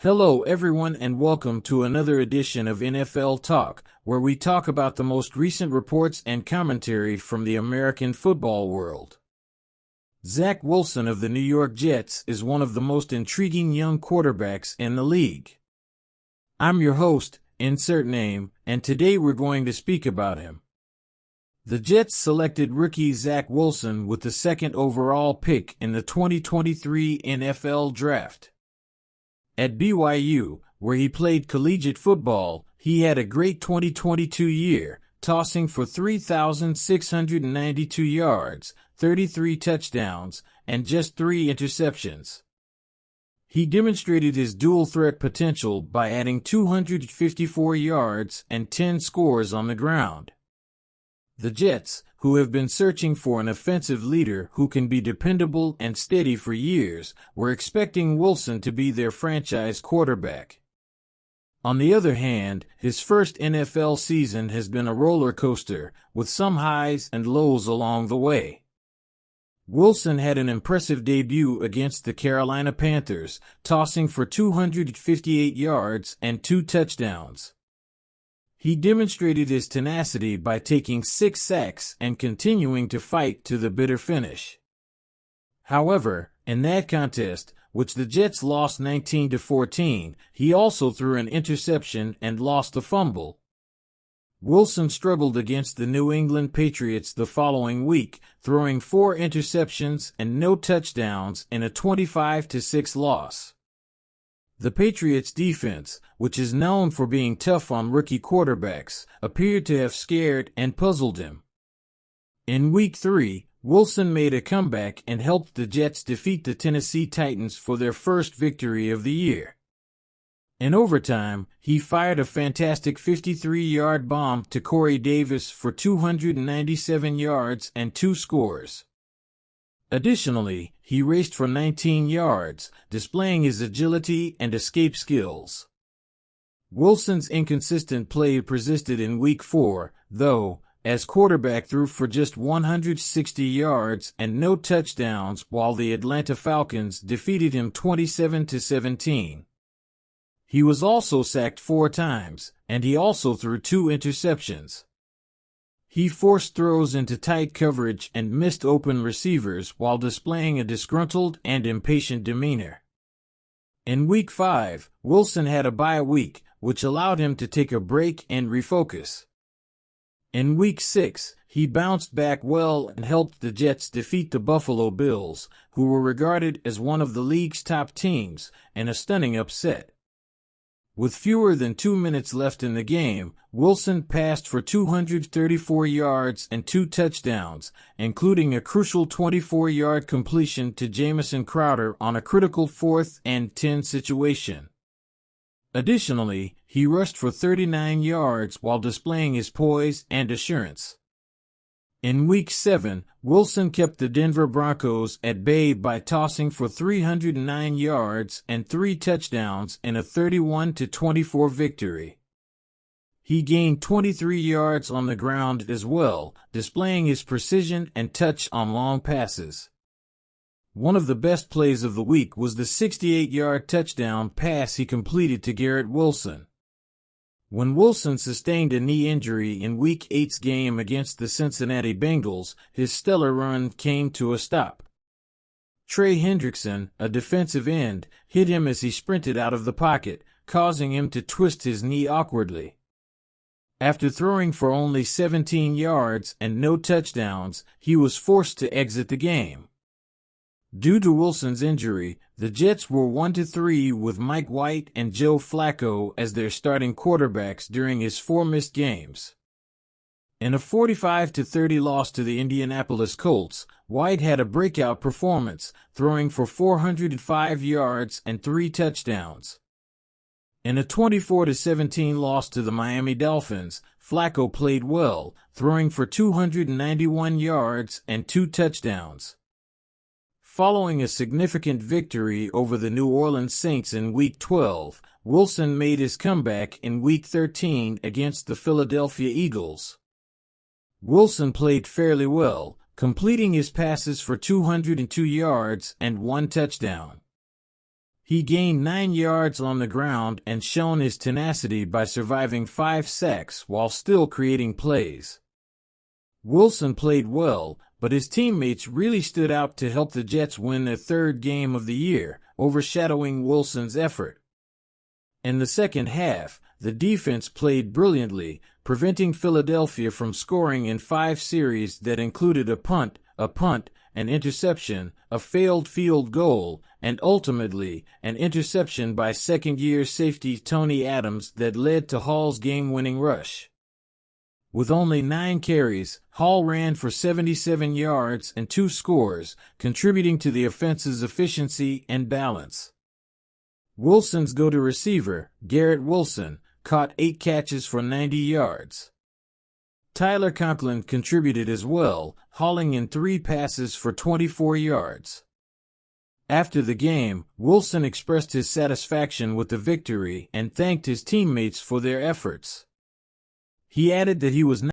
Hello everyone and welcome to another edition of NFL Talk, where we talk about the most recent reports and commentary from the American football world. Zach Wilson of the New York Jets is one of the most intriguing young quarterbacks in the league. I'm your host, insert name, and today we're going to speak about him. The Jets selected rookie Zach Wilson with the second overall pick in the 2023 NFL Draft. At BYU, where he played collegiate football, he had a great 2022 year, tossing for 3,692 yards, 33 touchdowns, and just 3 interceptions. He demonstrated his dual-threat potential by adding 254 yards and 10 scores on the ground. The Jets, who have been searching for an offensive leader who can be dependable and steady for years, were expecting Wilson to be their franchise quarterback. On the other hand, his first NFL season has been a roller coaster, with some highs and lows along the way. Wilson had an impressive debut against the Carolina Panthers, tossing for 258 yards and 2 touchdowns. He demonstrated his tenacity by taking 6 sacks and continuing to fight to the bitter finish. However, in that contest, which the Jets lost 19-14, he also threw an interception and lost a fumble. Wilson struggled against the New England Patriots the following week, throwing 4 interceptions and no touchdowns in a 25-6 loss. The Patriots' defense, which is known for being tough on rookie quarterbacks, appeared to have scared and puzzled him. In Week 3, Wilson made a comeback and helped the Jets defeat the Tennessee Titans for their first victory of the year. In overtime, he fired a fantastic 53-yard bomb to Corey Davis for 297 yards and 2 scores. Additionally, he raced for 19 yards, displaying his agility and escape skills. Wilson's inconsistent play persisted in Week 4, though, as quarterback threw for just 160 yards and no touchdowns while the Atlanta Falcons defeated him 27-17. He was also sacked 4 times, and he also threw 2 interceptions. He forced throws into tight coverage and missed open receivers while displaying a disgruntled and impatient demeanor. In Week 5, Wilson had a bye week, which allowed him to take a break and refocus. In Week 6, he bounced back well and helped the Jets defeat the Buffalo Bills, who were regarded as one of the league's top teams, in a stunning upset. With fewer than 2 minutes left in the game, Wilson passed for 234 yards and 2 touchdowns, including a crucial 24-yard completion to Jamison Crowder on a critical 4th and 10 situation. Additionally, he rushed for 39 yards while displaying his poise and assurance. In Week 7, Wilson kept the Denver Broncos at bay by tossing for 309 yards and 3 touchdowns in a 31-24 victory. He gained 23 yards on the ground as well, displaying his precision and touch on long passes. One of the best plays of the week was the 68-yard touchdown pass he completed to Garrett Wilson. When Wilson sustained a knee injury in Week 8's game against the Cincinnati Bengals, his stellar run came to a stop. Trey Hendrickson, a defensive end, hit him as he sprinted out of the pocket, causing him to twist his knee awkwardly. After throwing for only 17 yards and no touchdowns, he was forced to exit the game. Due to Wilson's injury, the Jets were 1-3 with Mike White and Joe Flacco as their starting quarterbacks during his 4 missed games. In a 45-30 loss to the Indianapolis Colts, White had a breakout performance, throwing for 405 yards and 3 touchdowns. In a 24-17 loss to the Miami Dolphins, Flacco played well, throwing for 291 yards and 2 touchdowns. Following a significant victory over the New Orleans Saints in Week 12, Wilson made his comeback in Week 13 against the Philadelphia Eagles. Wilson played fairly well, completing his passes for 202 yards and 1 touchdown. He gained 9 yards on the ground and shown his tenacity by surviving 5 sacks while still creating plays. Wilson played well, but his teammates really stood out to help the Jets win their third game of the year, overshadowing Wilson's effort. In the second half, the defense played brilliantly, preventing Philadelphia from scoring in 5 series that included a punt, an interception, a failed field goal, and ultimately, an interception by second-year safety Tony Adams that led to Hall's game-winning rush. With only 9 carries, Hall ran for 77 yards and 2 scores, contributing to the offense's efficiency and balance. Wilson's go-to receiver, Garrett Wilson, caught 8 catches for 90 yards. Tyler Conklin contributed as well, hauling in 3 passes for 24 yards. After the game, Wilson expressed his satisfaction with the victory and thanked his teammates for their efforts. He added that he was